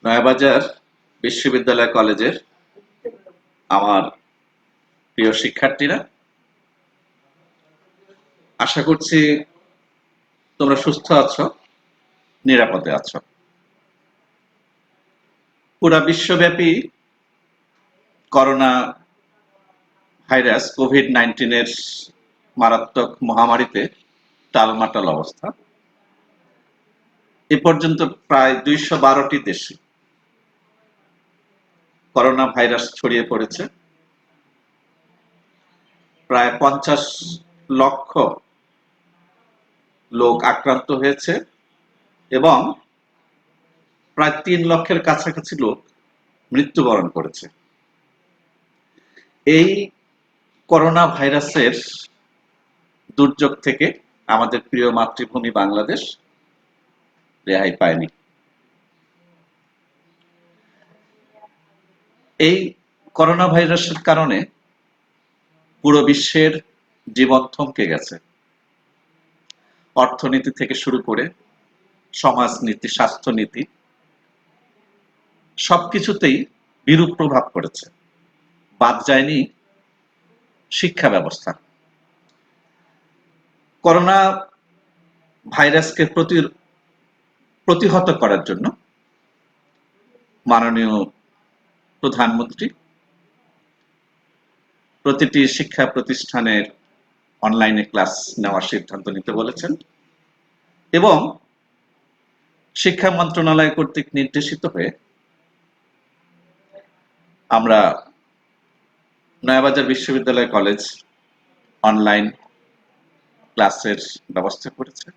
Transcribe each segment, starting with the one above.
নয়াবাজার বিশ্ববিদ্যালয় কলেজের আমার প্রিয় শিক্ষার্থীরা, আশা করছি তোমরা সুস্থ আছো, নিরাপদে আছো। পুরা বিশ্বব্যাপী করোনা ভাইরাস কোভিড-19 মারাত্মক মহামারীতে টালমাটাল অবস্থা। এ পর্যন্ত প্রায় ২১২টি দেশে করোনা ভাইরাস ছড়িয়ে পড়েছে। প্রায় ৫০ লক্ষ লোক আক্রান্ত হয়েছে এবং প্রায় ৩ লক্ষের কাছাকাছি লোক মৃত্যুবরণ করেছে। এই করোনা ভাইরাসের দুর্যোগ থেকে আমাদের প্রিয় মাতৃভূমি বাংলাদেশ রেহাই পায়নি। এই করোনা ভাইরাসের কারণে পুরো বিশ্বের জীবন থমকে গেছে। অর্থনীতি থেকে শুরু করে সমাজনীতি, স্বাস্থ্যনীতি সবকিছুতেই বিরূপ প্রভাব পড়েছে। বাদ যায়নি শিক্ষা ব্যবস্থা। করোনা ভাইরাসকে প্রতিহত করার জন্য মাননীয় প্রধানমন্ত্রী প্রতিটি শিক্ষা প্রতিষ্ঠানের অনলাইনে ক্লাস নেওয়ার সিদ্ধান্ত নিতে বলেছেন এবং শিক্ষা মন্ত্রণালয় কর্তৃক নির্দেশিত হয়ে আমরা নয়াবাজার বিশ্ববিদ্যালয় কলেজ অনলাইন ক্লাসের ব্যবস্থা করেছে।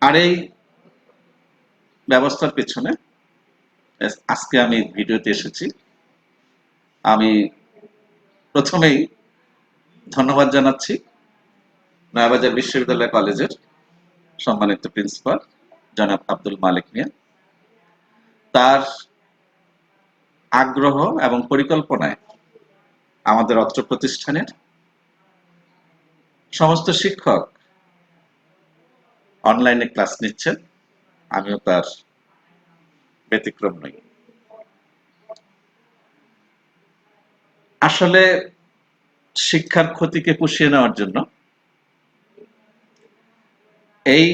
আর এই ব্যবস্থার পেছনে আজকে আমি ভিডিওতে এসেছি। আমি প্রথমেই ধন্যবাদ জানাচ্ছি নয়াবাজার বিশ্ববিদ্যালয় কলেজের সম্মানিত প্রিন্সিপাল জনাব আব্দুল মালিক মিয়া। তার আগ্রহ এবং পরিকল্পনায় আমাদের অত্র প্রতিষ্ঠানের সমস্ত শিক্ষক অনলাইনে ক্লাস নিচ্ছেন, আমিও তার ব্যতিক্রম নই। আসলে শিক্ষার ক্ষতিকে পুষিয়ে নেওয়ার জন্য এই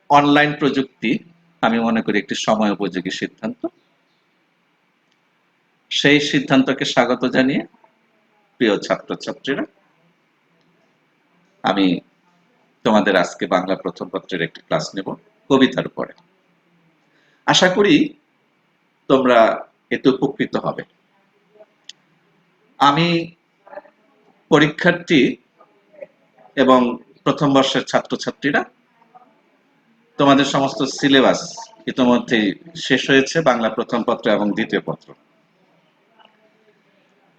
অনলাইন প্রযুক্তি আমি মনে করি একটি সময় উপযোগী সিদ্ধান্ত। সেই সিদ্ধান্তকে স্বাগত জানিয়ে প্রিয় ছাত্রছাত্রীরা, আমি তোমাদের আজকে বাংলা প্রথম পত্রের একটি ক্লাস নেব কবিতার উপরে। আশা করি তোমরা এতে উপকৃত হবে। আমি পরীক্ষার্থী এবং প্রথম বর্ষের ছাত্রছাত্রীরা, তোমাদের সমস্ত সিলেবাস ইতিমধ্যেই শেষ হয়েছে, বাংলা প্রথম পত্র এবং দ্বিতীয় পত্র।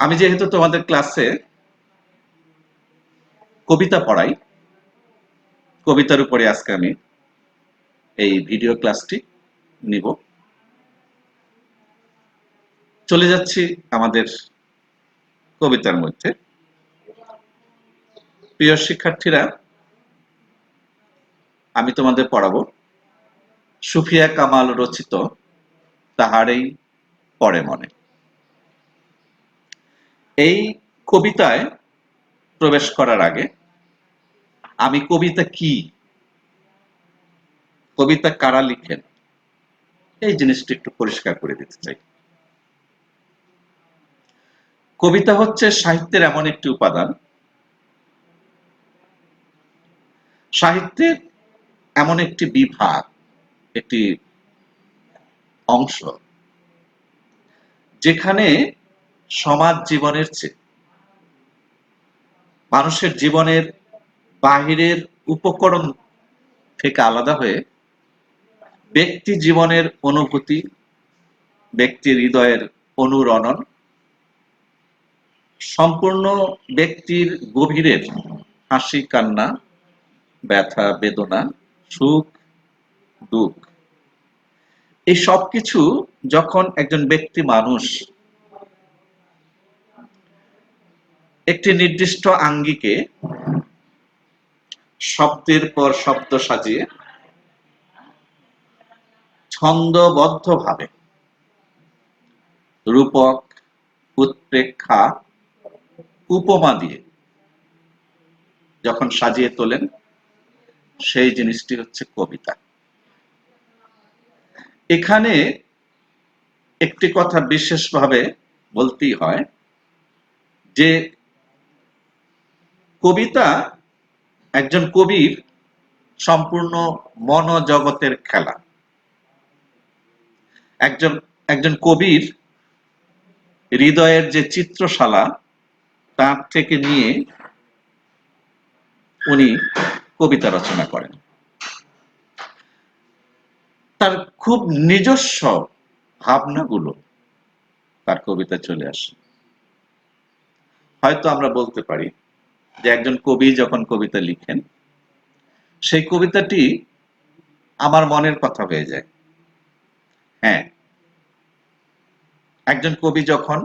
আমি যেহেতু তোমাদের ক্লাসে কবিতা পড়াই, কবিতার উপরে আজকে আমি এই ভিডিও ক্লাসটি নিব। চলে যাচ্ছি আমাদের কবিতার মধ্যে। প্রিয় শিক্ষার্থীরা, আমি তোমাদের পড়াবো সুফিয়া কামাল রচিত তাহারেই পড়ে মনে। এই কবিতায় প্রবেশ করার আগে আমি কবিতা কি, কবিতা কারা লিখেন, এই জিনিসটা একটু পরিষ্কার করে দিতে চাই। কবিতা হচ্ছে সাহিত্যের এমন একটি উপাদান, সাহিত্যের এমন একটি বিভাগ, একটি অংশ, যেখানে সমাজ জীবনের চেয়ে মানুষের জীবনের বাহিরের উপকরণ থেকে আলাদা হয়ে ব্যক্তি জীবনের অনুভূতি, ব্যক্তির হৃদয়ের অনুরণন, সম্পূর্ণ ব্যক্তির গভীরের হাসি কান্না, ব্যথা বেদনা, সুখ দুঃখ, এই সবকিছু যখন একজন ব্যক্তি মানুষ একটি নির্দিষ্ট আঙ্গিকে শব্দের পর শব্দ সাজিয়ে ছন্দবদ্ধভাবে রূপক, উৎপ্রেক্ষা, উপমা দিয়ে যখন সাজিয়ে তোলেন, সেই জিনিসটি হচ্ছে কবিতা। এখানে একটি কথা বিশেষভাবে বলতেই হয় যে কবিতা একজন কবির সম্পূর্ণ মনোজগতের খেলা। একজন একজন কবির হৃদয়ের যে চিত্রশালা, তার থেকে নিয়ে উনি কবিতা রচনা করেন। তার খুব নিজস্ব ভাবনাগুলো তার কবিতায় চলে আসে। হয়তো আমরা বলতে পারি যে একজন কবি যখন কবিতা লিখেন, সেই কবিতাটি আমার মনের কথা হয়ে যায়। হ্যাঁ, একজন কবি যখন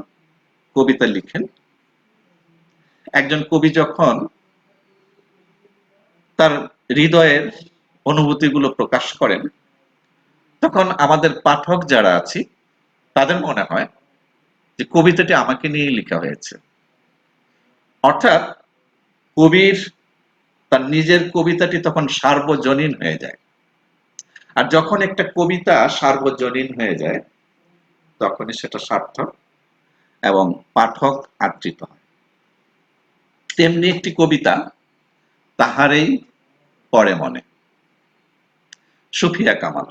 কবিতা লিখেন, একজন কবি যখন তার হৃদয়ের অনুভূতিগুলো প্রকাশ করেন, তখন আমাদের পাঠক যারা আছি তাদের মনে হয় যে কবিতাটি আমাকে নিয়েই লেখা হয়েছে। অর্থাৎ কবির তার নিজের কবিতাটি তখন সার্বজনীন হয়ে যায়। আর যখন একটা কবিতা সার্বজনীন হয়ে যায়, তখনই সেটা সার্থক এবং পাঠক আদৃত হয়। তেমনি একটি কবিতা তাহারেই পড়ে মনে। সুফিয়া কামাল।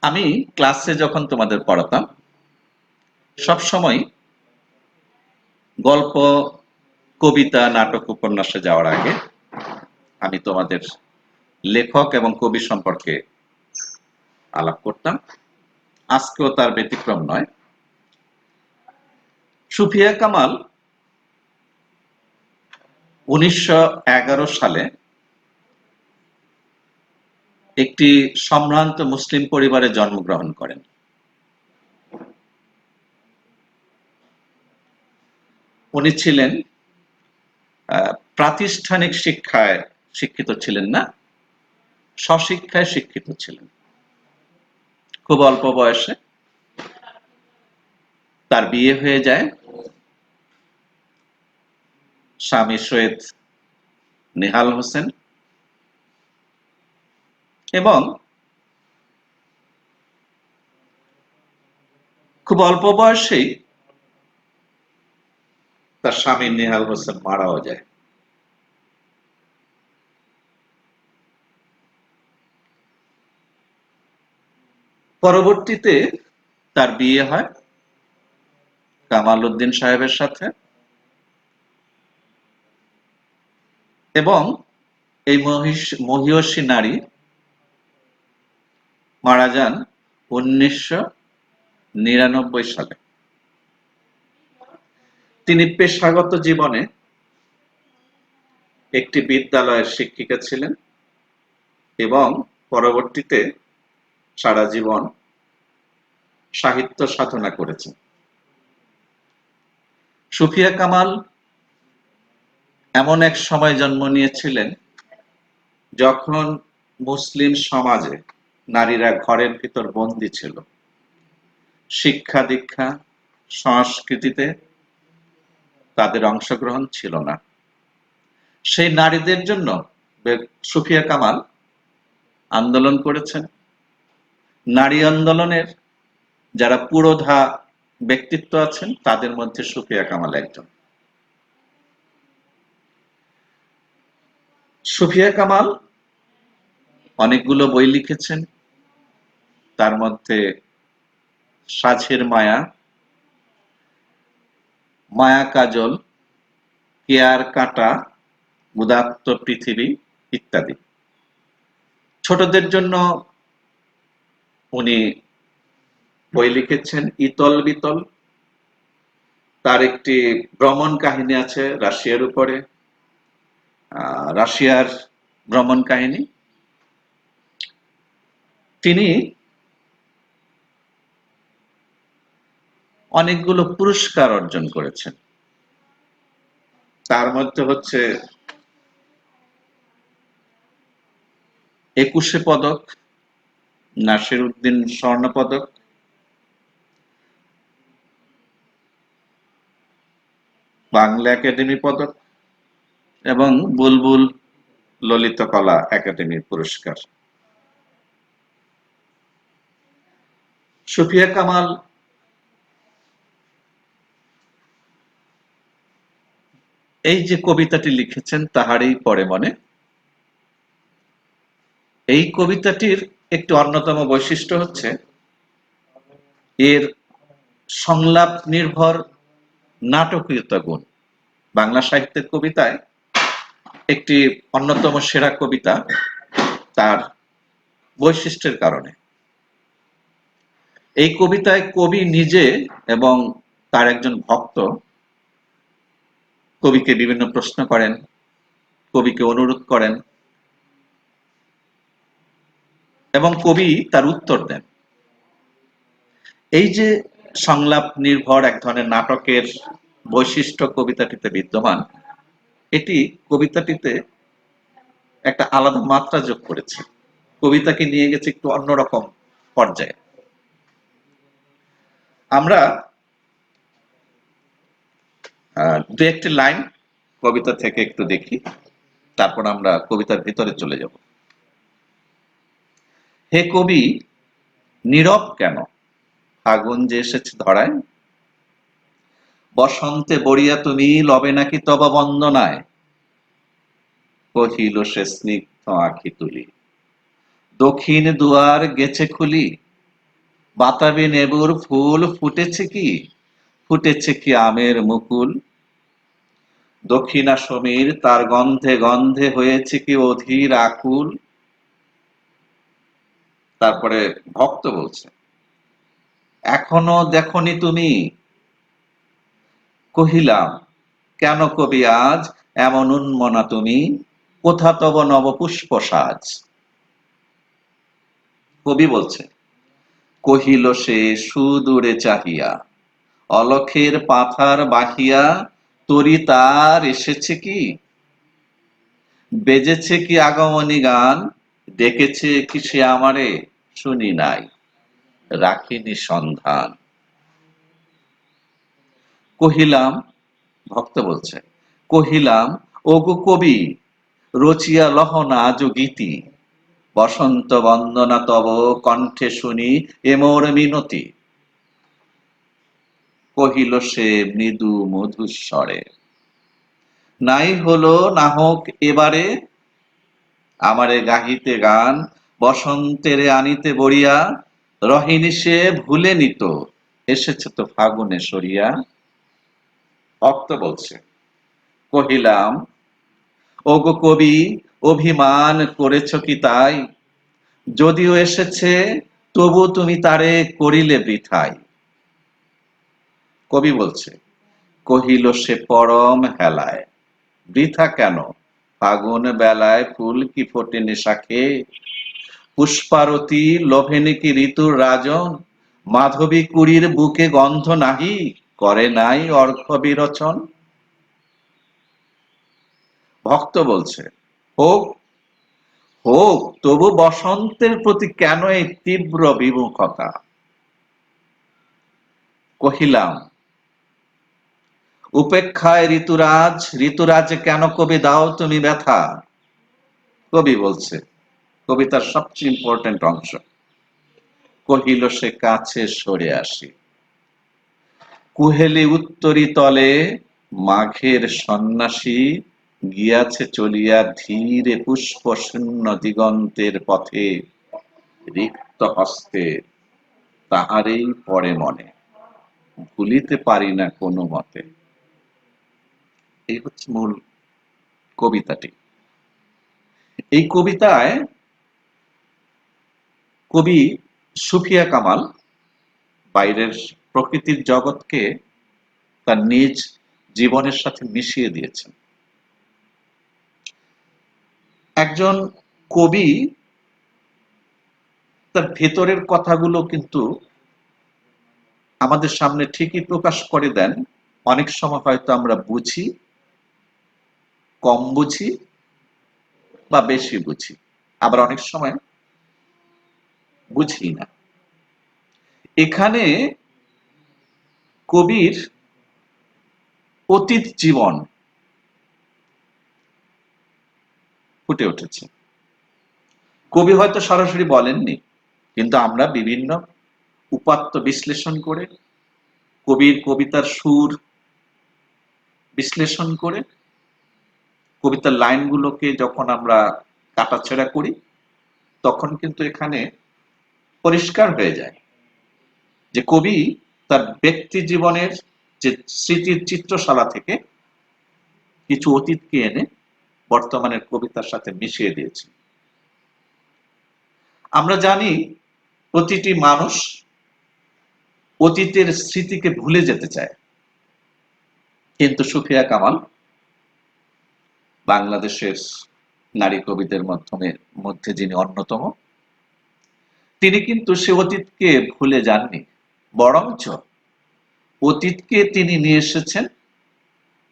আমি ক্লাসে যখন তোমাদের পড়াতাম, সবসময় গল্প, কবিতা, নাটক, উপন্যাসে যাওয়ার আগে আমি তোমাদের লেখক এবং কবি সম্পর্কে আলাপ করতাম। আজকেও তার ব্যতিক্রম নয়। সুফিয়া কামাল 1911 সালে একটি সম্ভ্রান্ত মুসলিম পরিবারে জন্মগ্রহণ করেন। উনি ছিলেন প্রাতিষ্ঠানিক শিক্ষায় শিক্ষিত ছিলেন না, স্বশিক্ষায় শিক্ষিত ছিলেন। খুব অল্প বয়সে তার বিয়ে হয়ে যায় স্বামী সৈয়দ নেহাল হোসেন, এবং খুব অল্প বয়সেই তার স্বামী নেহাল হোসেন মারাও যায়। পরবর্তীতে তার বিয়ে হয় কামাল উদ্দিন সাহেবের সাথে, এবং এই মহিয়সী নারী মারা যান 1999 সালে। তিনি পেশাগত জীবনে একটি বিদ্যালয়ের শিক্ষিকা ছিলেন এবং পরবর্তীতে সারা জীবন সাহিত্য সাধনা করেছেন। সুফিয়া কামাল এমন এক সময় জন্ম নিয়েছিলেন যখন মুসলিম সমাজে নারীরা ঘরের ভিতর বন্দী ছিল। শিক্ষা দীক্ষা, সংস্কৃতিতে তাদের অংশগ্রহণ ছিল না। সেই নারীদের জন্য সুফিয়া কামাল আন্দোলন করেছেন। নারী আন্দোলনের যারা পুরোধা ব্যক্তিত্ব আছেন, তাদের মধ্যে সুফিয়া কামাল একজন। সুফিয়া কামাল অনেকগুলো বই লিখেছেন, তার মধ্যে সাঝের মায়া, মায়া কাজল, কেয়ার কাঁটা, উদাত্ত পৃথিবী ইত্যাদি। ছোটদের জন্য উনি বই লিখেছেন ইতল বিতল। তার একটি ভ্রমণ কাহিনী আছে রাশিয়ার উপরে, রাশিয়ার ভ্রমণ কাহিনী। তিনি অনেকগুলো পুরস্কার অর্জন করেছেন। তার মধ্যে হচ্ছে একুশে পদক, নাসির উদ্দিন স্বর্ণ পদক, বাংলা একাডেমি পদক এবং বুলবুল ললিতকলা একাডেমি পুরস্কার। সুফিয়া কামাল এই যে কবিতাটি লিখেছেন তাহারই পরে মনে, এই কবিতাটির একটি অন্যতম বৈশিষ্ট্য হচ্ছে এর সংলাপ নির্ভর নাটকীয়তা গুণ। বাংলা সাহিত্যের কবিতায় একটি অন্যতম সেরা কবিতা তার বৈশিষ্ট্যের কারণে। এই কবিতায় কবি নিজে এবং তার একজন ভক্ত কবিকে বিভিন্ন প্রশ্ন করেন, কবিকে অনুরোধ করেন এবং কবি তার উত্তর দেন। এই যে সংলাপ নির্ভর এক ধরনের নাটকের বৈশিষ্ট্য কবিতাটিতে বিদ্যমান, এটি কবিতাটিতে একটা আলাদা মাত্রা যোগ করেছে, কবিতাকে নিয়ে গেছে একটু অন্যরকম পর্যায়ে। আমরা দু একটি লাইন কবিতা থেকে একটু দেখি, তারপর আমরা কবিতার ভিতরে চলে যাব। হে কবি, নীরব কেন? আগুন যে এসেছে ধরায়, বসন্তে বড়িয়া তুমি লবে নাকি তবা বন্দনায়? কহিল সে স্নিগ্ধ আঁখি তুলি, দক্ষিণ দুয়ার গেছে খুলি, বাতাবি নেবুর ফুল ফুটেছে কি, ফুটেছে কি আমের মুকুল, দক্ষিণা সমীর তার গন্ধে গন্ধে হয়েছে কি অধীর আকুল। তারপরে ভক্ত বলছে, এখনো দেখনি তুমি? কহিলাম, কেন কবি আজ এমন উন্মনা তুমি, কোথা তব নব পুষ্প সাজ? কবি বলছে, কহিল সে সুদূরে চাহিয়া, অলখের পাথার বাহিয়া, তরি তার এসেছে কি, বেজেছে কি আগমনী গান, ডেকেছে কি সে আমারে, শুনি নাই, রাখিনি সন্ধান। কহিলাম, ভক্ত বলছে, কহিলাম, ওগো কবি, রচিয়া লহনা আজ গীতি, বসন্ত বন্দনা তব কণ্ঠে শুনি এ মোর মিনতি। কহিল সে মৃদু মধুস্বরে, নাই হলো না হোক এবারে, আমারে গাহিতে গান, বসন্তেরে আনিতে বড়িয়া, রহিনী সে ভুলে নিত, এসেছে তো ফাগুনে সরিয়া। ভক্ত বলছে, কহিলাম, ওগো কবি, অভিমান করেছ কি তাই, যদিও এসেছে তবু তুমি তারে করিলে বৃথাই। কবি বলছে, কহিল সে পরম হেলায়, বৃথা কেন, ফাগুন বেলায় ফুল কি ফোটেনি শাখে, পুষ্পারতি লোভেনি কি ঋতুর রাজন, মাধবী কুড়ির বুকে গন্ধ নাহি, করে নাই অর্ঘ বিরোচন। ভক্ত বলছে, হোক হোক, তবু বসন্তের প্রতি কেন এই তীব্র বিমুখতা? কহিলাম, উপেক্ষায় ঋতুরাজ, ঋতুরাজে কেন কবি দাও তুমি ব্যথা? কবি বলছে, কবিতার সবচেয়ে ইম্পর্টেন্ট অংশ, কহিল সে কাছে সরে আসি, কুহেলি উত্তরি তলে মাঘের সন্ন্যাসী, গিয়াছে চলিয়া ধীরে পুষ্প শূন্য দিগন্তের পথে, রিক্ত হস্তে তাহারেই পড়ে মনে, ভুলিতে পারি না কোনো মতে। এই হচ্ছে মূল কবিতাটি। এই কবিতায় কবি সুফিয়া কামাল বাইরের প্রকৃতির জগৎকে তার নিজ জীবনের সাথে মিশিয়ে দিয়েছেন। একজন কবি তার ভেতরের কথাগুলো কিন্তু আমাদের সামনে ঠিকই প্রকাশ করে দেন, অনেক সময় হয়তো আমরা বুঝি, কম বুঝি বা বেশি বুঝি। আবার অনেক সময় বুঝি না। এখানে কবির অতীত জীবন ফুটে উঠেছে। কবি হয়তো সরাসরি বলেননি, কিন্তু আমরা বিভিন্ন উপাত্ত বিশ্লেষণ করে, কবির কবিতার সুর বিশ্লেষণ করে, কবিতার লাইনগুলোকে যখন আমরা কাটাছেঁড়া করি, তখন কিন্তু এখানে পরিষ্কার হয়ে যায় যে কবি তার ব্যক্তি জীবনের যে স্মৃতির চিত্রশালা থেকে কিছু অতীতকে এনে বর্তমানের কবিতার সাথে মিশিয়ে দিয়েছে। আমরা জানি প্রতিটি মানুষ অতীতের স্মৃতিকে ভুলে যেতে চায়, কিন্তু সুফিয়া কামাল বাংলাদেশের নারী কবিদের মধ্যে যিনি অন্যতম, তিনি কিন্তু সে অতীতকে ভুলে যাননি, বরঞ্চ অতীতকে তিনি নিয়ে এসেছেন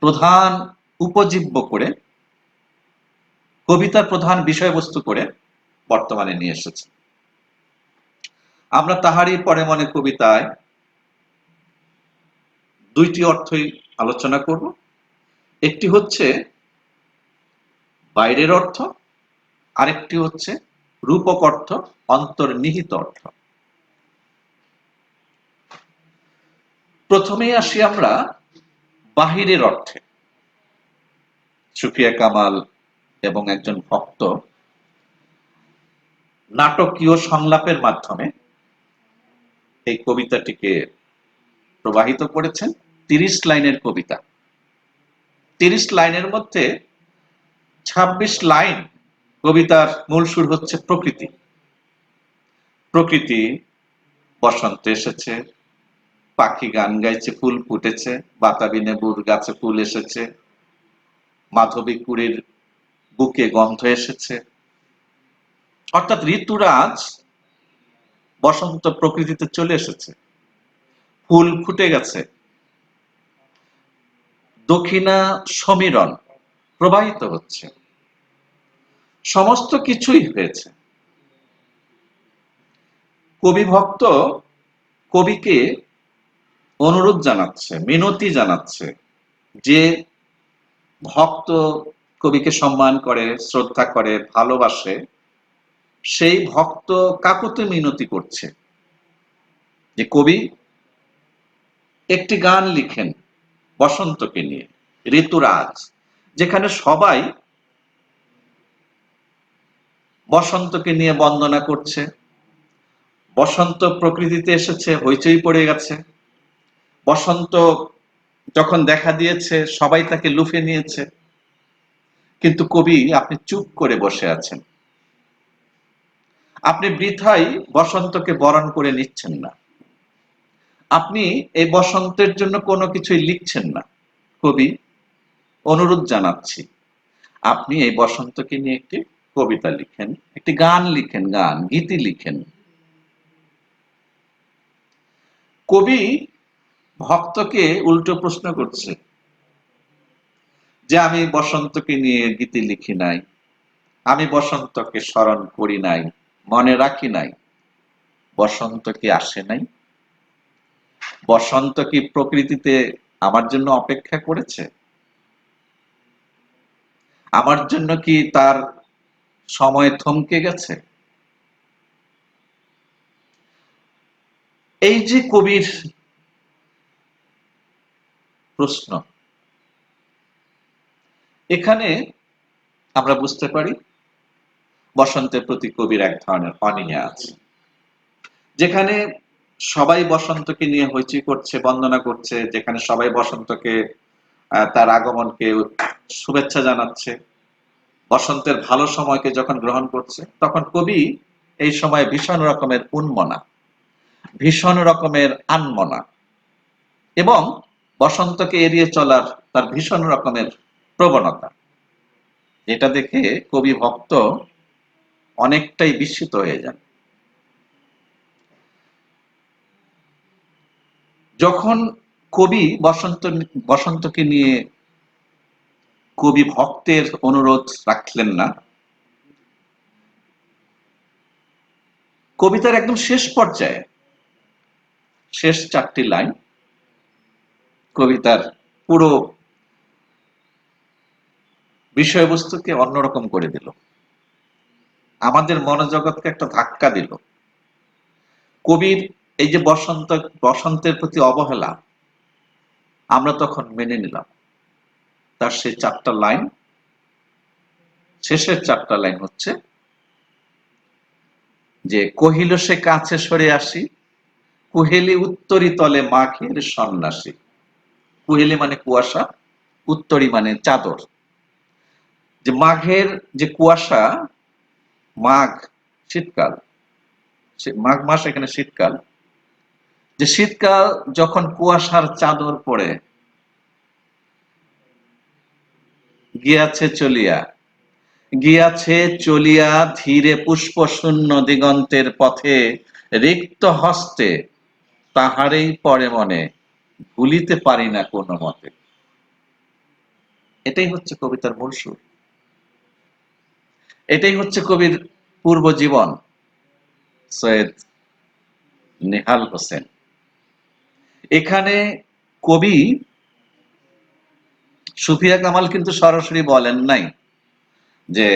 প্রধান উপজীব্য করে, কবিতার প্রধান বিষয়বস্তু করে বর্তমানে নিয়ে এসেছেন। আমরা তাহারই পরে মনে কবিতায় দুইটি অর্থই আলোচনা করব। একটি হচ্ছে বাইরের অর্থ, আরেকটি হচ্ছে রূপক অর্থ, অন্তর্নিহিত অর্থ। প্রথমেই আসি আমরা বাহিরের অর্থে। সুফিয়া কামাল এবং একজন ভক্ত নাটকীয় সংলাপের মাধ্যমে এই কবিতাটিকে প্রবাহিত করেছেন। ৩০ লাইনের কবিতা। ৩০ লাইনের মধ্যে ২৬ লাইন কবিতার মূল সুর হচ্ছে প্রকৃতি। প্রকৃতি, বসন্ত এসেছে, পাখি গান গাইছে, ফুল ফুটেছে, বাতাবি লেবুর গাছে ফুল এসেছে, মাধবী কুড়ির বুকে গন্ধ এসেছে। অর্থাৎ ঋতুরাজ বসন্ত প্রকৃতিতে চলে এসেছে, ফুল ফুটে গেছে, দক্ষিণা সমীরণ প্রবাহিত হচ্ছে, সমস্ত কিছুই হয়েছে। কবি ভক্ত কবিকে অনুরোধ জানাচ্ছে, মিনতি জানাচ্ছে যে ভক্ত কবিকে সম্মান করে, শ্রদ্ধা করে, ভালোবাসে, সেই ভক্ত কাকুতি মিনতি করছে যে কবি একটি গান লিখেন বসন্তকে নিয়ে, ঋতুরাজ, যেখানে সবাই বসন্তকে নিয়ে বন্দনা করছে। বসন্ত প্রকৃতিতে এসেছে, হইচই পড়ে গেছে। বসন্ত যখন দেখা দিয়েছে, সবাই তাকে লুফে নিয়েছে। কিন্তু কবি, আপনি চুপ করে বসে আছেন। আপনি বৃথাই বসন্তকে বরণ করে নিচ্ছেন না। আপনি এই বসন্তের জন্য কোনো কিছুই লিখছেন না। কবি, অনুরোধ জানাচ্ছি, আপনি এই বসন্তকে নিয়ে একটি কবিতা লিখেন, একটি গান লিখেন, গীতি লিখেন। কবি ভক্তকে উল্টো প্রশ্ন করছে যে আমি বসন্তকে নিয়ে গীতি লিখি নাই, আমি বসন্তকে স্মরণ করি নাই, মনে রাখি নাই। বসন্ত কি আসে নাই? বসন্ত কি প্রকৃতিতে আমার জন্য অপেক্ষা করেছে? আমার জন্য কি তার সময় থমকে গেছে? এই যে কবির প্রশ্ন, এখানে আমরা বুঝতে পারি বসন্তের প্রতি কবির এক ধরনের অনীহা আছে। যেখানে সবাই বসন্তকে নিয়ে হইচই করছে, বন্দনা করছে, যেখানে সবাই বসন্তকে তার আগমনকে শুভেচ্ছা জানাচ্ছে, বসন্তের ভালো সময়কে যখন গ্রহণ করছে, তখন কবি এই সময় ভীষণ রকমের উন্মনা, ভীষণ রকমের আনমনা, এবং বসন্তকে এড়িয়ে চলার তার ভীষণ রকমের প্রবণতা। এটা দেখে কবি ভক্ত অনেকটাই বিস্মিত হয়ে যান। যখন কবি বসন্তকে নিয়ে কবি ভক্তের অনুরোধ রাখলেন না, কবিতার একদম শেষ পর্যায়ে শেষ 4টি লাইন কবিতার পুরো বিষয়বস্তুকে অন্যরকম করে দিল, আমাদের মনোজগৎকে একটা ধাক্কা দিল। কবির এই যে বসন্তের প্রতি অবহেলা আমরা তখন মেনে নিলাম। তার সেই 4টা লাইন, শেষের 4টা লাইন হচ্ছে যে কহিল সে কাছে সরে আসি, কুহেলি উত্তরি তলে মাঘের সন্ন্যাসী। কুহেলি মানে কুয়াশা, উত্তরি মানে চাদর। যে মাঘের যে কুয়াশা, মাঘ শীতকাল, মাঘ মাস এখানে শীতকাল, যে শীতকাল যখন কুয়াশার চাদর পড়ে গিয়াছে চলিয়া, গিয়াছে চলিয়া ধীরে পুষ্প শূন্য দিগন্তের পথে, রিক্ত হস্তে তাহারেই পরে মনে, ভুলিতে পারি না কোনো মতে। এটাই হচ্ছে কবিতার মূল সুর, এটাই হচ্ছে কবির পূর্ব জীবন। সৈয়দ নেহাল হোসেন এখানে কবি সুফিয়া কামাল কিন্তু সরাসরি বলেন নাই যে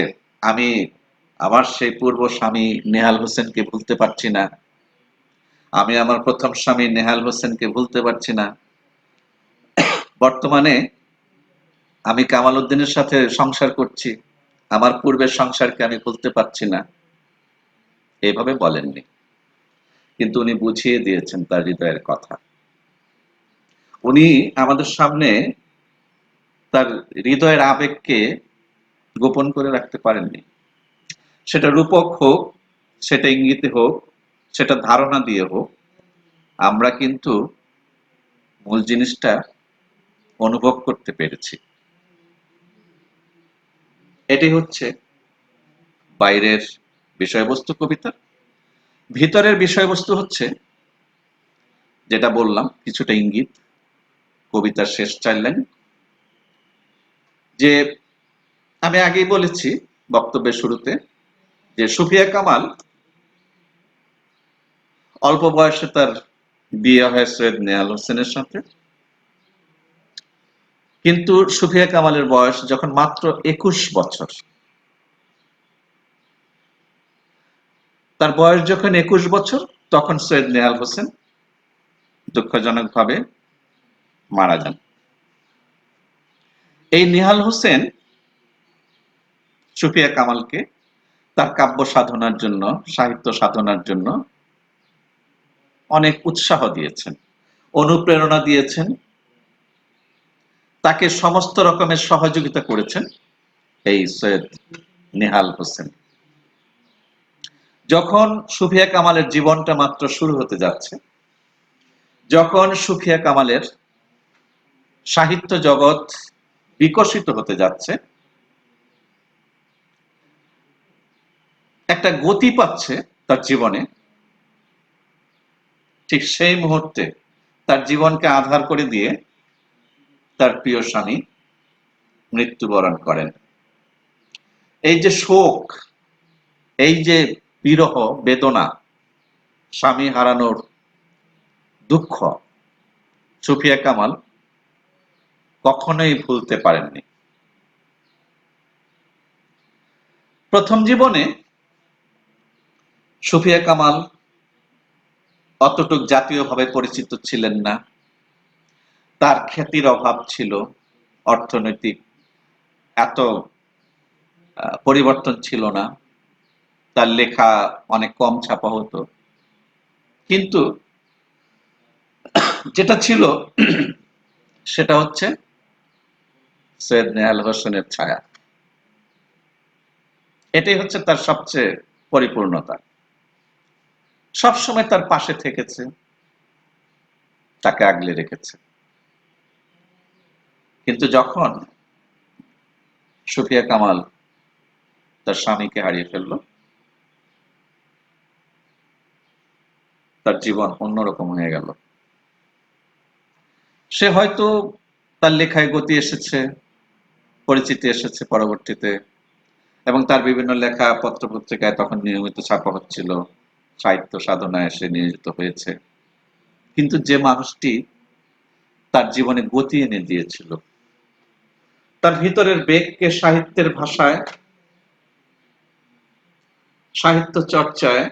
আমি আমার সেই পূর্ব স্বামী নেহাল হোসেনকে ভুলতে পারছি না, আমি আমার প্রথম স্বামী নেহাল হোসেনকে ভুলতে পারছি না, বর্তমানে আমি কামাল উদ্দিনের সাথে সংসার করছি, আমার পূর্বের সংসারকে আমি ভুলতে পারছি না, এভাবে বলেননি। কিন্তু উনি বুঝিয়ে দিয়েছেন তার হৃদয়ের কথা। উনি আমাদের সামনে তার হৃদয়ের আবেগকে গোপন করে রাখতে পারেননি। সেটা রূপক হোক, সেটা ইঙ্গিতে হোক, সেটা ধারণা দিয়ে হোক, আমরা কিন্তু মূল জিনিসটা অনুভব করতে পেরেছি। এটি হচ্ছে বাইরের বিষয়বস্তু কবিতার। ভিতরের বিষয়বস্তু হচ্ছে যেটা বললাম, কিছুটা ইঙ্গিত কবিতার শেষ 4 লাইন। যে আমি আগেই বলেছি বক্তব্যের শুরুতে যে সুফিয়া কামাল অল্প বয়সে তার বিয়ে হয় সৈয়দ নেহাল হোসেনের সাথে, কিন্তু সুফিয়া কামালের বয়স যখন মাত্র 21 বছর, তার বয়স যখন 21 বছর তখন সৈয়দ নেহাল হোসেন দুঃখজনকভাবে মারা যান। এই নেহাল হোসেন সুফিয়া কামালকে তার কাব্য সাধনার জন্য, সাহিত্য সাধনার জন্য অনেক উৎসাহ দিয়েছেন, অনুপ্রেরণা দিয়েছেন, তাকে সমস্ত রকমের সহযোগিতা করেছেন এই সৈয়দ নেহাল হোসেন। যখন সুফিয়া কামালের জীবনটা মাত্র শুরু হতে যাচ্ছে, যখন সুফিয়া কামালের সাহিত্য জগৎ বিকশিত হতে যাচ্ছে, একটা গতি পাচ্ছে তার জীবনে, ঠিক সেই মুহূর্তে তার জীবনকে আধার করে দিয়ে তার প্রিয় স্বামী মৃত্যুবরণ করেন। এই যে শোক, এই যে বিরহ বেদনা, স্বামী হারানোর দুঃখ সুফিয়া কামাল কখনোই ভুলতে পারেননি। প্রথম জীবনে সুফিয়া কামাল অতটুক জাতীয়ভাবে পরিচিত ছিলেন না, তার খ্যাতির অভাব ছিল, অর্থনৈতিক এত পরিবর্তন ছিল না, তার লেখা অনেক কম ছাপা হতো। কিন্তু যেটা ছিল সেটা হচ্ছে সৈয়দ নেহাল হোসেনের ছায়া। এটাই হচ্ছে তার সবচেয়ে পরিপূর্ণতা। সবসময় তার পাশে থেকেছে, তাকে আগলে রেখেছে। কিন্তু যখন সুফিয়া কামাল তার স্বামীকে হারিয়ে ফেলল, তার জীবন অন্যরকম হয়ে গেল। সে হয়তো তার লেখায় গতি এসেছে, পরিচিতি এসেছে পরবর্তীতে, এবং তার বিভিন্ন লেখা পত্র পত্রিকায় তখন নিয়মিত ছাপা হচ্ছিল। সাহিত্য সাধনায় সে নিয়োজিত হয়েছে, কিন্তু যে মানুষটি তার জীবনে গতি এনে দিয়েছিল, তার ভিতরের বেগকে সাহিত্যের ভাষায়, সাহিত্য চর্চায়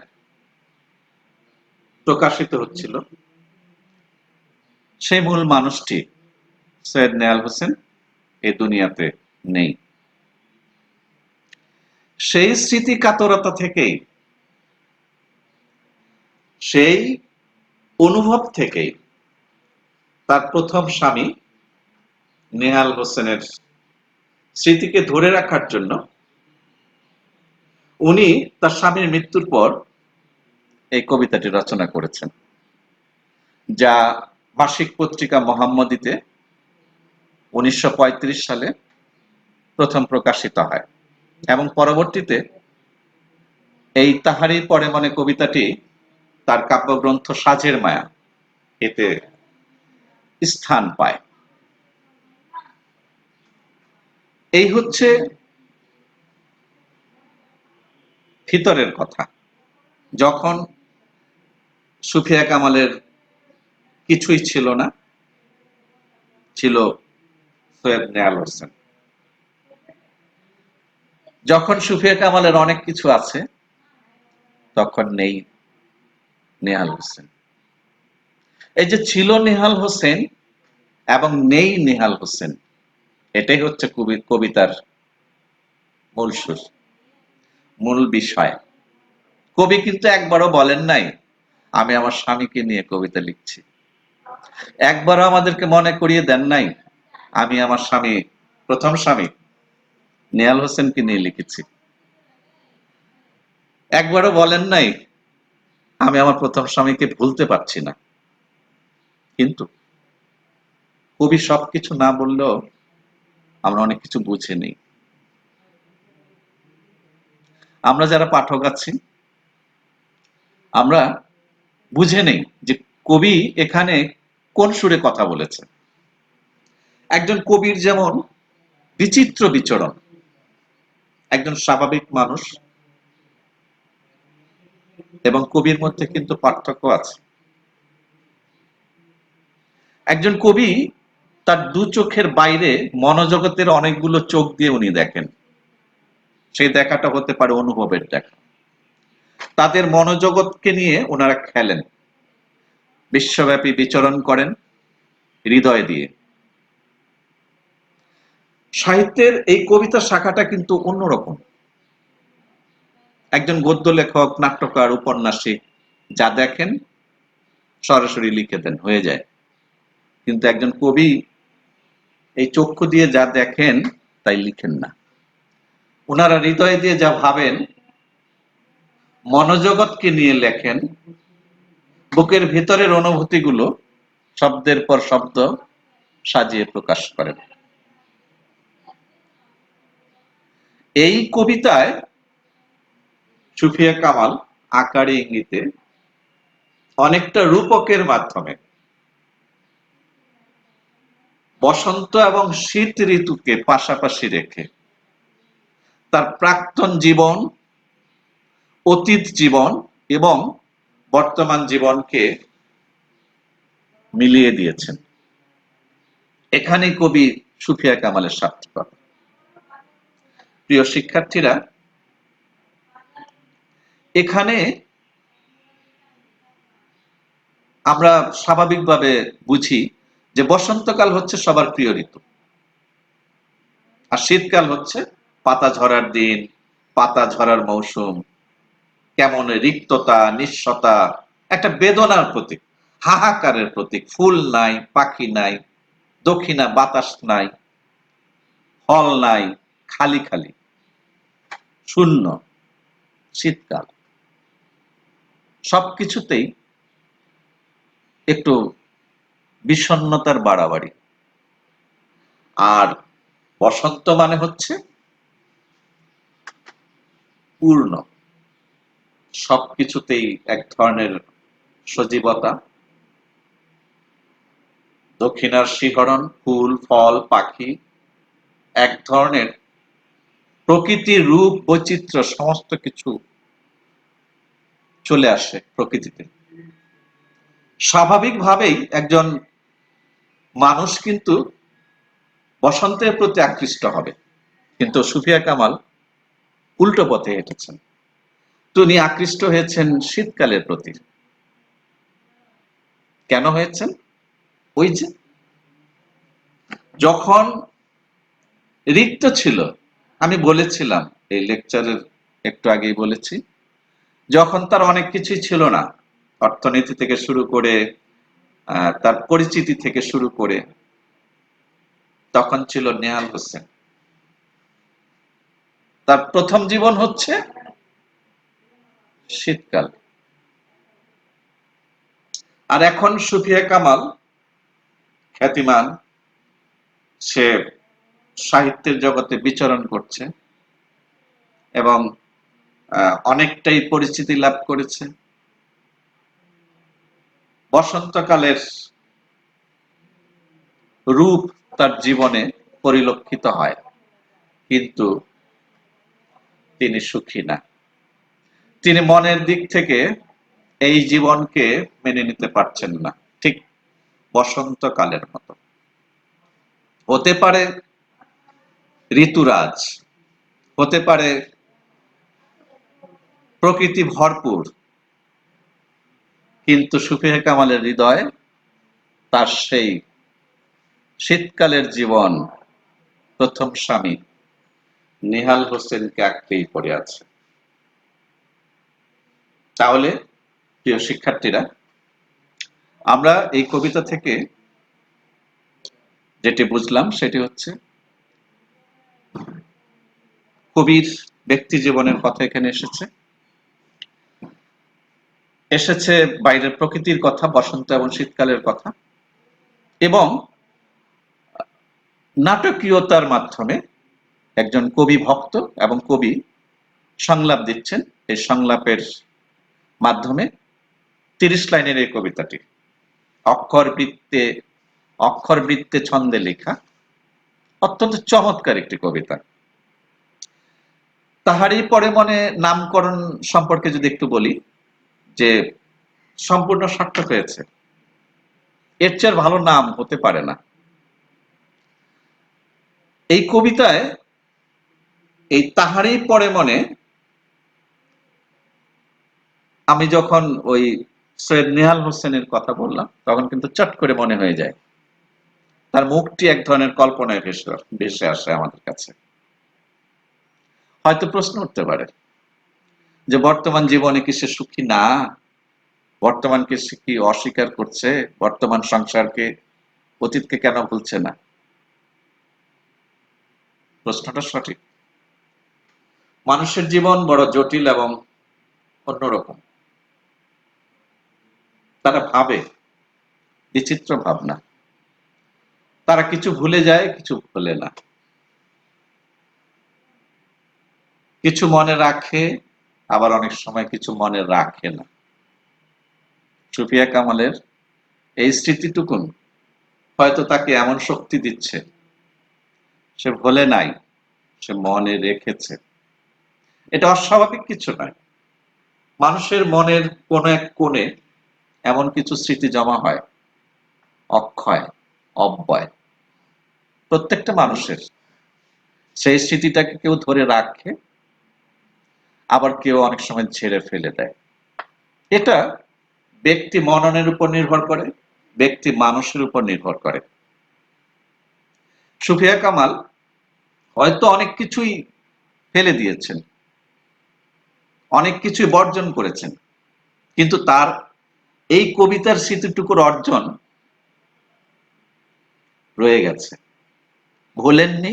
প্রকাশিত হচ্ছিল, সেই মূল মানুষটি সৈয়দ নেয়াল হোসেন এই দুনিয়াতে নেই। সেই স্মৃতি কাতরতা থেকেই, সেই অনুভব থেকেই তার প্রথম স্বামী নেহাল হোসেনের স্মৃতিকে ধরে রাখার জন্য উনি তার স্বামীর মৃত্যুর পর এই কবিতাটি রচনা করেছেন, যা মাসিক পত্রিকা মোহাম্মদীতে 1935 সালে প্রথম প্রকাশিত হয় এবং পরবর্তীতে এই তাহারই পরে মনে কবিতাটি তার কাব্যগ্রন্থ সাজের মায়া এতে স্থান পায়। এই হচ্ছে ভিতরের কথা। যখন সুফিয়া কামালের কিছুই ছিল না, ছিল সৈয়দ নেয়াল হোসেন। যখন সুফিয়া কামালের অনেক কিছু আছে, তখন নেই নেহাল হোসেন। এই যে ছিল নেহাল হোসেন এবং নেই নেহাল হোসেন, এটাই হচ্ছে কবিতার মূল সুর, মূল বিষয়। কবি কিন্তু একবারও বলেন নাই আমি আমার স্বামীকে নিয়ে কবিতা লিখছি, একবারও আমাদেরকে মনে করিয়ে দেন নাই আমি আমার স্বামী, প্রথম স্বামী নেয়াল হোসেনকে নিয়ে লিখেছি, একবারও বলেন নাই আমি আমার প্রথম স্বামীকে ভুলতে পারছি না। কিন্তু কবি সবকিছু না বললেও আমরা অনেক কিছু বুঝে নিই। আমরা যারা পাঠক আছি, আমরা বুঝে নেই যে কবি এখানে কোন সুরে কথা বলেছে। একজন কবির যেমন বিচিত্র বিচরণ, একজন স্বাভাবিক মানুষ এবং কবির মধ্যে কিন্তু পার্থক্য আছে। একজন কবি তার দু চোখের বাইরে মনোজগতের অনেকগুলো চোখ দিয়ে উনি দেখেন, সেই দেখাটা হতে পারে অনুভবের দেখা। তাদের মনোজগৎকে নিয়ে ওনারা খেলেন, বিশ্বব্যাপী বিচরণ করেন হৃদয় দিয়ে। সাহিত্যের এই কবিতা শাখাটা কিন্তু অন্যরকম। একজন গদ্য লেখক, নাট্যকার, উপন্যাসিক যা দেখেন সরাসরি লিখে দেন, হয়ে যায়। কিন্তু একজন কবি এই চক্ষু দিয়ে যা দেখেন তাই লিখেন না। ওনারা হৃদয় দিয়ে যা ভাবেন, মনোজগৎকে নিয়ে লেখেন, বুকের ভিতরের অনুভূতিগুলো শব্দের পর শব্দ সাজিয়ে প্রকাশ করেন। এই কবিতায় সুফিয়া কামাল আকারে ইঙ্গিতে অনেকটা রূপকের মাধ্যমে বসন্ত এবং শীত ঋতুকে পাশাপাশি রেখে তার প্রাক্তন জীবন, অতীত জীবন এবং বর্তমান জীবনকে মিলিয়ে দিয়েছেন। এখানেই কবি সুফিয়া কামালের সার্থকতা। প্রিয় শিক্ষার্থীরা, এখানে আমরা স্বাভাবিকভাবে বুঝি যে বসন্তকাল হচ্ছে সবার প্রিয় ঋতু, আর শীতকাল হচ্ছে পাতা ঝরার দিন, পাতা ঝরার মৌসুম, কেমন রিক্ততা, নিঃস্বতা, একটা বেদনার প্রতীক, হাহাকারের প্রতীক। ফুল নাই, পাখি নাই, দক্ষিণা বাতাস নাই, ফল নাই, খালি খালি শূন্য শীতকাল। সবকিছুতেই একটু বিষণ্ণতার বাড়াবাড়ি। আর বসন্ত মানে হচ্ছে পূর্ণ, সবকিছুতেই এক ধরনের সজীবতা, দক্ষিণার শিহরণ, ফুল, ফল, পাখি, এক ধরনের প্রকৃতির রূপ, বৈচিত্র্য, সমস্ত কিছু চলে আসে প্রকৃতিতে। স্বাভাবিকভাবেই একজন মানুষ কিন্তু বসন্তের প্রতি আকৃষ্ট হবে, কিন্তু সুফিয়া কামাল উল্টো পথে হেঁটেছেন। তিনি আকৃষ্ট হয়েছেন শীতকালের প্রতি। কেন হয়েছেন? ওই যে যখন রিক্ত ছিল, আমি বলেছিলাম এই লেকচারের একটু আগেই বলেছি, যখন তার অনেক কিছুই ছিল না, অর্থনীতি থেকে শুরু করে তার পরিচিতি থেকে শুরু করে, তখন ছিল নেহাল হোসেন। তার প্রথম জীবন হচ্ছে শীতকাল। আর এখন সুফিয়া কামাল খ্যাতিমান, সে সাহিত্যের জগতে বিচরণ করছে এবং অনেকটাই পরিচিতি লাভ করেছে। বসন্তকালের রূপ তার জীবনে পরিলক্ষিত হয়, কিন্তু তিনি সুখী না। তিনি মনের দিক থেকে এই জীবনকে মেনে নিতে পারছেন না, ঠিক বসন্তকালের মতো। হতে পারে ঋতুরাজ, হতে পারে প্রকৃতি ভরপুর, কিন্তু সুফিয়া কামালের হৃদয় তার সেই শীতকালের জীবন, প্রথম স্বামী নেহাল হোসেনকে আঁকড়েই পড়ে আছে। তাহলে প্রিয় শিক্ষার্থীরা, আমরা এই কবিতা থেকে যেটি বুঝলাম সেটি হচ্ছে কবির ব্যক্তি জীবনের কথা এখানে এসেছে, এসেছে বাইরের প্রকৃতির কথা, বসন্ত এবং শীতকালের কথা, এবং নাটকীয়তার মাধ্যমে একজন কবি ভক্ত এবং কবি সংলাপ দিচ্ছেন। এই সংলাপের মাধ্যমে ৩০ লাইনের এই কবিতাটি অক্ষর বৃত্তে ছন্দে লেখা, অত্যন্ত চমৎকার একটি কবিতা। তাহারই পরে মনে নামকরণ সম্পর্কে যদি একটু বলি, যে সম্পূর্ণ সার্থক হয়েছে, এর চেয়ে ভালো নাম হতে পারে না। এই কবিতায় এই তাহারই পরে মনে, আমি যখন ওই সৈয়দ নেহাল হোসেনের কথা বললাম, তখন কিন্তু চট করে মনে হয়ে যায়, তার মুখটি এক ধরনের কল্পনায় ভেসে আসে আমাদের কাছে। হয়তো প্রশ্ন উঠতে পারে যে বর্তমান জীবনে কি সে সুখী না? বর্তমানকে সে কি অস্বীকার করছে? বর্তমান সংসারকে, অতীতকে কেন ভুলছে না? প্রশ্নটা সঠিক। মানুষের জীবন বড় জটিল এবং অন্যরকম। তারা ভাবে বিচিত্র ভাবনা, তারা কিছু ভুলে যায়, কিছু ভুলে না, কিছু মনে রাখে, আবার অনেক সময় কিছু মনে রাখে না। সুফিয়া কামালের এই স্মৃতিটুকুন হয়তো তাকে এমন শক্তি দিচ্ছে, সে ভুলে নাই, সে মনে রেখেছে। এটা অস্বাভাবিক কিছু নয়। মানুষের মনের কোনো এক কোণে এমন কিছু স্মৃতি জমা হয়, অক্ষয়, অব্যয়, প্রত্যেকটা মানুষের। সেই স্মৃতিটাকে কেউ ধরে রাখে, আবার কেউ অনেক সময় ঝেড়ে ফেলে দেয়। এটা ব্যক্তি মননের উপর নির্ভর করে, ব্যক্তি মানুষের উপর নির্ভর করে। সুফিয়া কামাল হয়তো অনেক কিছুই ফেলে দিয়েছেন, অনেক কিছুই বর্জন করেছেন, কিন্তু তার এই কবিতার স্মৃতিটুকুর অর্জন রয়ে গেছে। ভুলেননি,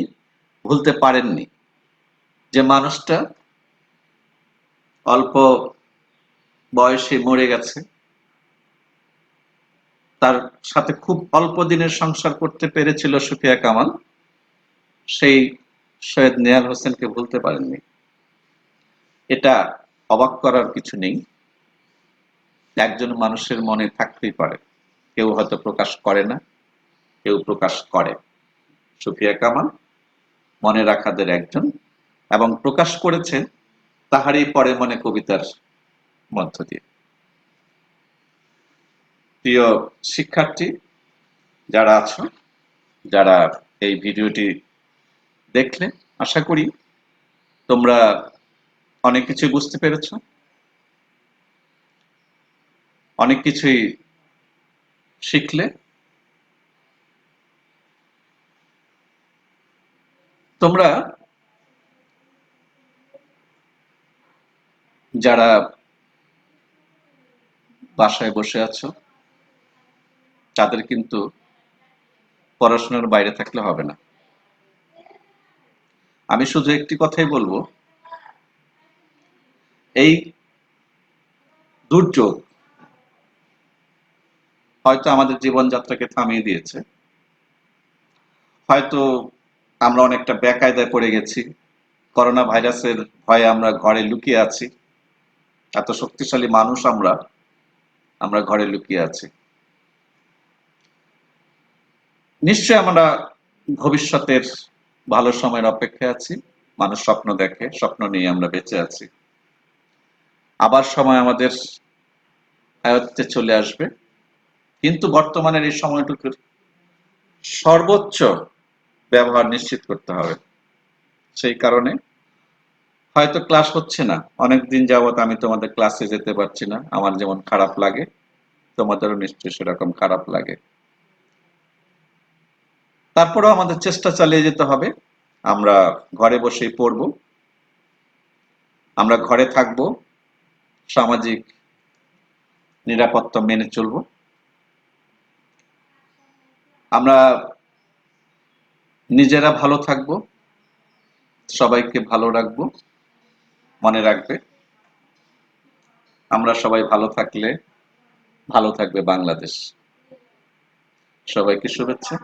ভুলতে পারেননি। যে মানুষটা অল্প বয়সে মরে গেছে, তার সাথে খুব অল্প দিনের সংসার করতে পেরেছিল সুফিয়া কামাল, সেই সৈয়দ নেহাল হোসেনকে ভুলতে পারেননি। এটা অবাক করার কিছু নেই। একজন মানুষের মনে থাকতেই পারে, কেউ হয়তো প্রকাশ করে না, কেউ প্রকাশ করে। সুফিয়া কামাল মনে রাখাদের একজন, এবং প্রকাশ করেছেন তাহারই পরে মনে কবিতার মধ্য দিয়ে। প্রিয় শিক্ষার্থী যারা আছো, যারা এই ভিডিওটি দেখলে, আশা করি তোমরা অনেক কিছু বুঝতে পেরেছো, অনেক কিছুই শিখলে। তোমরা যারা বাসায় বসে আছো তাদের কিন্তু পড়াশোনার বাইরে থাকলে হবে না। আমি শুধু একটি কথাই বলবো, এই দুর্যোগ হয়তো আমাদের জীবনযাত্রাকে থামিয়ে দিয়েছে, হয়তো আমরা অনেকটা বেকায়দায় পড়ে গেছি, করোনা ভাইরাসের ভয়ে আমরা ঘরে লুকিয়ে আছি, এত শক্তিশালী মানুষ আমরা ঘরে লুকিয়ে আছি। নিশ্চয় আমরা ভবিষ্যতের ভালো সময়ের অপেক্ষায় আছি। মানুষ স্বপ্ন দেখে, স্বপ্ন নিয়ে আমরা বেঁচে আছি। আবার সময় আমাদের আয়ত্তে চলে আসবে, কিন্তু বর্তমানের এই সময়টুকুর সর্বোচ্চ ব্যবহার নিশ্চিত করতে হবে। সেই কারণে হয়তো ক্লাস হচ্ছে না, অনেকদিন যাবত আমি তোমাদের ক্লাসে যেতে পারছি না, আমার যেমন খারাপ লাগে তোমাদেরও নিশ্চয়ই সেরকম খারাপ লাগে। তারপরেও আমাদের চেষ্টা চালিয়ে যেতে হবে। আমরা ঘরে বসেই পড়বো, আমরা ঘরে থাকবো, সামাজিক নিরাপত্তা মেনে চলবো, আমরা নিজেরা ভালো থাকবো, সবাইকে ভালো রাখবো। মনে রাখবে, আমরা সবাই ভালো থাকলে ভালো থাকবে বাংলাদেশ। সবাইকে শুভেচ্ছা।